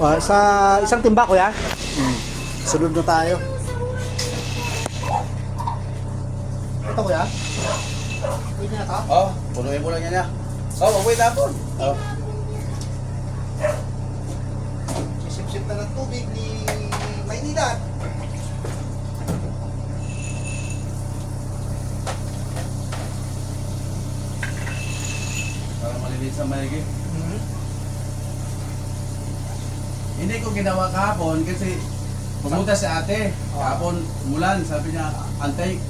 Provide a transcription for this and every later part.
Sa isang timba, kuya. Sunod na tayo. Ito, kuya. Pwede na ito? Oh, punuin mo lang yan niya. Oh, wait tapon. Oh. Sisip-sip na ng tubig ni Maynila. Para malinis sa maigi. Hindi ko ginawa kahapon kasi pumunta si ate. Kahapon mulan, sabi niya, antay.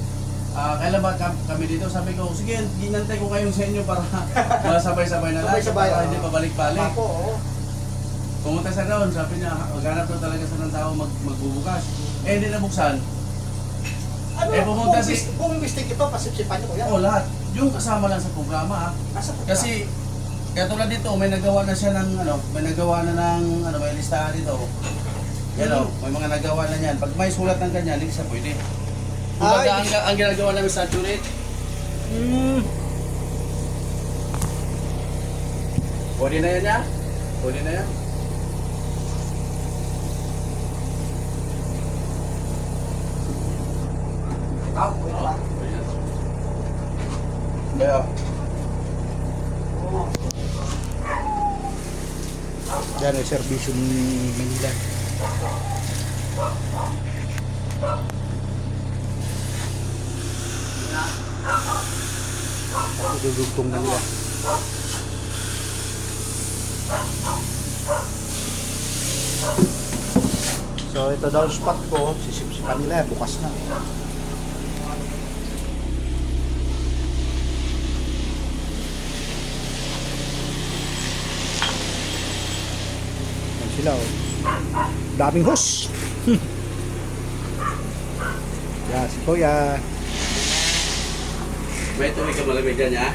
Kailan ba kami dito? Sabi ko, sige, ginantay ko kayong sa inyo para masabay-sabay na lang. Sabay-sabay, Para hindi pa balik-balik. Ako, oo. Pumunta sa doon, sabi niya, maghanap daw talaga sa ng tao magbubukas. Eh, hindi nabuksan. Ano, pumunta kung mistake ito, pasipsipan niyo, kuya. Oo, lahat. Yung kasama lang sa programa. Kasi, katulad dito, may nagawa na siya ng, may nagawa na ng, may listahan dito. Yan may mga nagawa na yan. Pag may sulat ng ganyan, hindi siya pwede. Kumbaga, ang ginagawa namin sa saturate. Pwede na yan niya? Pwede na yan? Pwede ba? Kaya, Yan ang servisyo ni Manila. Dudugtong na nila. So ito daw spot ko, sisip-sipan nila, bukas na. Yan sila oh. Daming hose. Yan si Kuya. may tubig ka malamig dyan niya?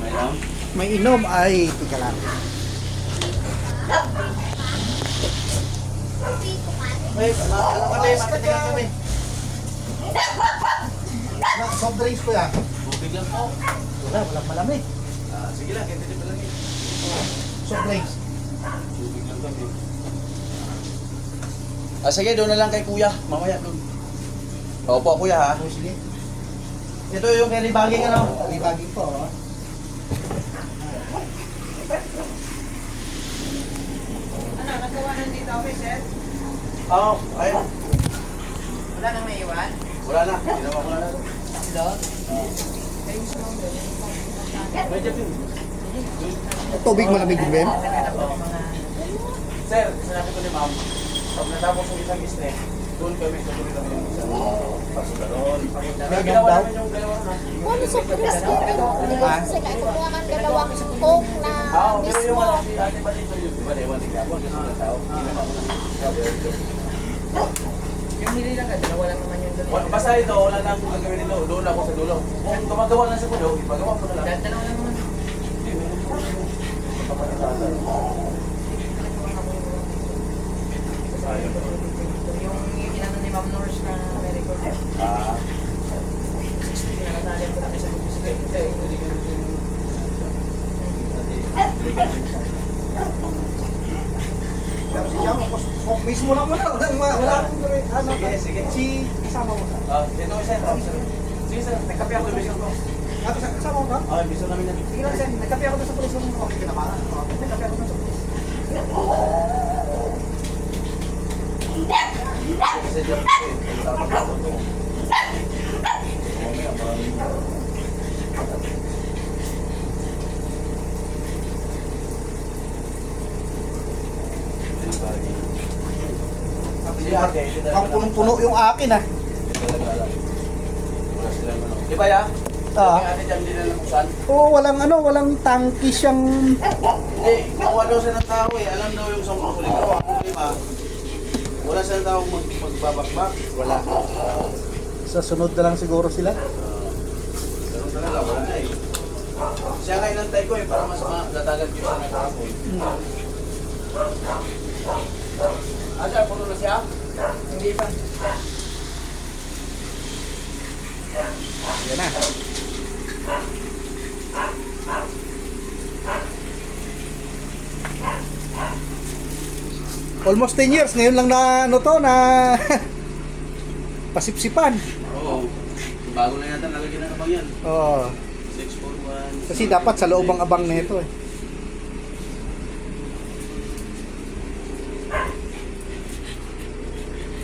May lang? May inom ay tika lang. Kami. Soft drinks ko yan. Tubig lang po. Walang malamig. Sige lang, kahit hindi pa lang yun. Soft drinks. Tubig lang kami. Sige, doon na lang kay kuya. Mamaya doon. Opo, kuya ha. Oh, sige. Ito yung carry bagging ano? Ibagin ko. Oh. Nagawa na dito ako, sir? Oo, ayun. Wala nang naiwan? Wala na. Ginawa ko na. Hello? Kayo sa mga doon. Medyo din. Tubig malamig din, Ben? Sir, sinabi ko ni ma'am, pag natapos yung isang business, doon kami tuloy lang yung isang pasukaron. Ginawa namin yung dalawa na. Ano sa Pinas ko? Kasi kumuha kang dalawang coke na Pero yung mismo. wala si Ate Balito yun, di ba? Ewan, hindi ako. Kasi mga tao. Ginawa ko na. Yung hili lang ka, dalawa lang naman yung dalawa. Basta ito, wala na akong gagawin nito. Doon ako sa dulo. Kung gumagawa lang sa dulo, ipagawa ko na lang. Dalawa lang naman. Yung inano ni Ma'am Norse na may record. Pinakasali ko lang sa Mismo lang mo na. Wala akong gawin. Sige. Si kasama mo ka. Dito ko, sir. Sige, sir. Nagkape ako. Ibig ko. Kasama mo ka? Ibig namin yan. Sige lang, sir. Nagkape ako doon sa pulis. Okay, kinamaran. Nagkape ako doon sa pulis. Kasi dyan, tapos ako ito. Mamaya, maraming Ang punong-puno yung akin ah. Di ba ya? Ah. May ate dyan din na nabuksan? Oo, walang tangki siyang... Hindi, nakuha daw siya ng tao eh. Alam daw yung sa mga kulit ko. Ang problema, wala siya ng tao magbabakbak. Wala. Sa sunod na lang siguro sila. Ganun talaga, wala na eh. Siya nga inantay ko eh, para mas matatagal ko sa nakakapon. Siya, puno na siya? Hindi pa. Yan na. Almost 10 years. Ngayon lang na, ano to, na pasipsipan. Oo. Bago na yata nalagyan ng abang yan. Oo. 641. Kasi dapat sa loob ang abang na ito eh.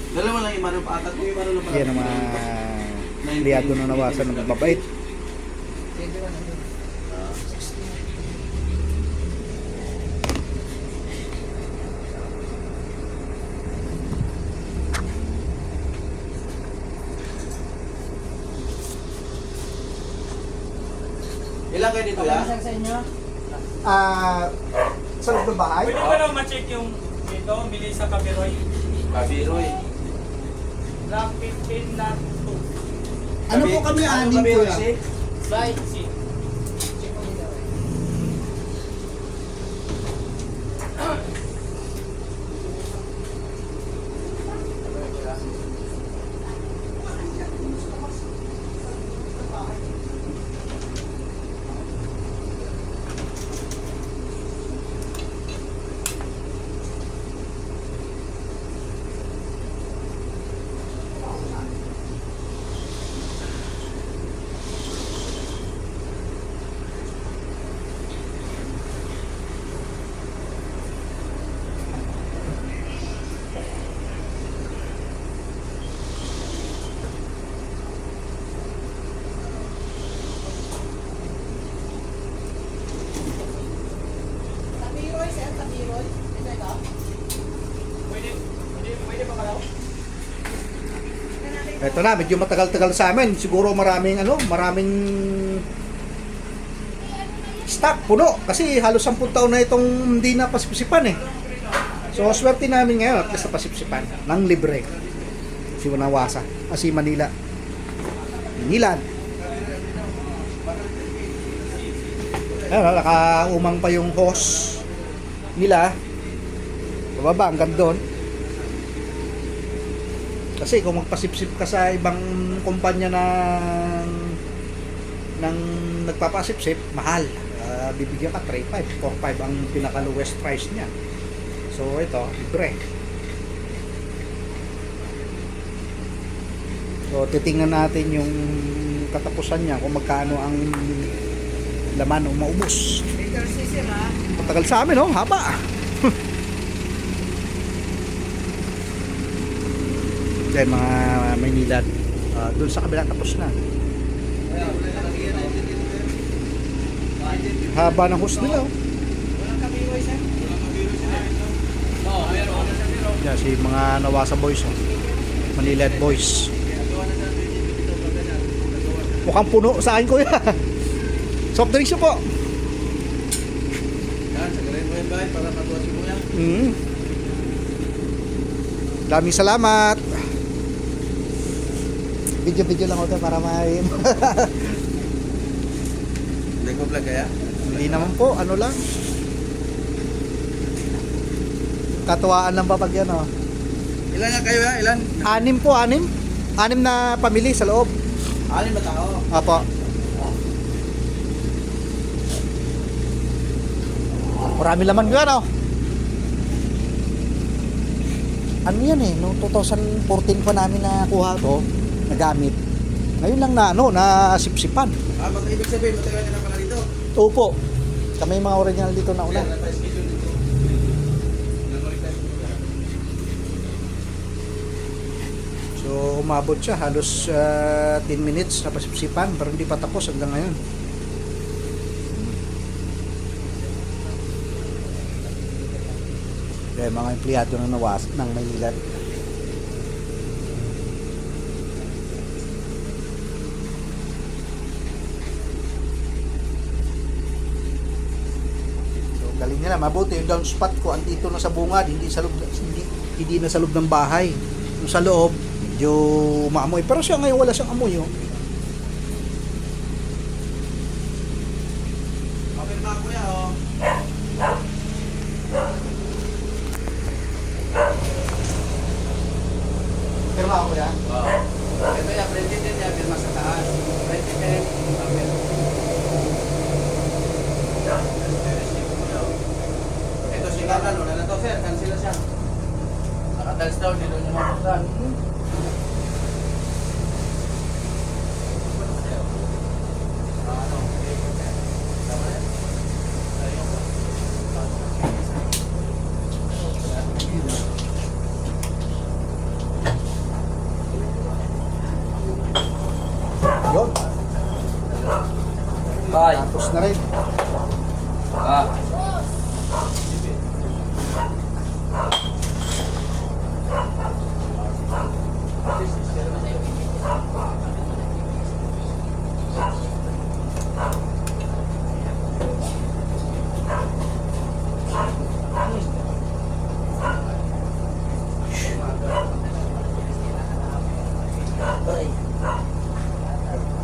Dalawa lang yung marunong pa atat. Kung yung marunong pa Yan ang mga empleyado na nawasan ng mababait. Ilan kayo dito ya? Sa inyo? Sa loob ng bahay? Pwede ba daw ma-check yung dito, Melissa Cabiroy? Kabiroy. Block 15, lot 2. Ano po kami anim po yan? Slide C. Pwede pa ba daw? Ito na, medyo matagal-tagal sa amin. Siguro maraming stock, puno. Kasi halos 10 taon na itong hindi na pasipsipan eh. So, swerte namin ngayon at least na pasipsipan ng libre. Si Wanawasa, si Manila. Manila. Ayun, nakaumang pa yung hose nila. Bababa hanggang doon. Kasi kung magpasipsip ka sa ibang kumpanya ng nagpapasipsip, mahal. Bibigyan ka 3.5, 4.5 ang pinaka-lowest price niya. So ito, libre. So titingnan natin yung katapusan niya kung magkano ang laman o maubos. Matagal sa amin, oh, haba. Yan mga Maynila, doon sa kabila tapos na. Haba ng hose nila, oh. Yan si mga Nawasa boys, oh. Manila boys. Mukhang puno sa akin, kuya. Soft drinks po. Yan, sagarin mo yung bahay para matuwa si Kuya. Daming salamat. Video lang ako para may Hindi ko vlog kaya? hindi naman po, ano lang. Katuwaan lang ba pag yan, oh. Ilan nga kayo ya? Ilan? 6 po, 6. 6 na pamilya sa loob. Alin ba tao? Apo. Marami laman ko yan, oh. Ano yan eh, noong 2014 pa namin nakuha to, nagamit. Ngayon lang na, na sipsipan. Ibig sabihin, matagal ka na pala dito. Opo. Kami yung mga original dito na una. Napa-schedule dito. So, umabot siya, halos 10 minutes na pasipsipan, pero hindi pa tapos hanggang ngayon. Kaya mga empleyado ng nawas ng Maynila. So, galing nila, mabuti yung down spot ko andito na sa bungad, hindi sa loob, hindi na sa loob ng bahay. Yung sa loob, medyo umaamoy. Pero siya ngayon wala siyang amoy, oh. Okay na Kuya, oh. Pero ako yan. Oo. Ito ya, printed din niya, pirma sa taas. Printed din, papel. Ito si Carla, no? Na to, sir, cancel na siya. Madalas daw, hindi daw niya mapuntahan. Yun. Bye. Tapos na rin. Ah.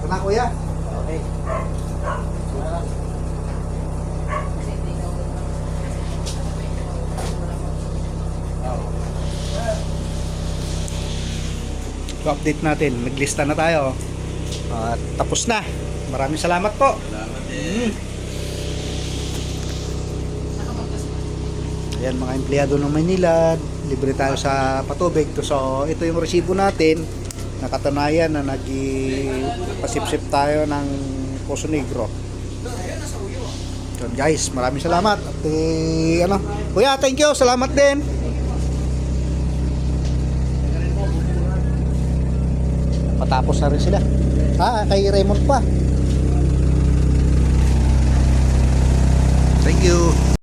Ito na kuya. Okay. So, update natin. Naglista na tayo. At tapos na. Maraming salamat po. Salamat eh. Ayan mga empleyado ng Maynila, libre tayo sa patubig. So ito yung resibo natin. Nakatunayan na nagpasipsip tayo ng Poso Negro. So guys, maraming salamat. At kuya, thank you. Salamat din. Patapos na rin sila. Kay Raymond pa. Thank you.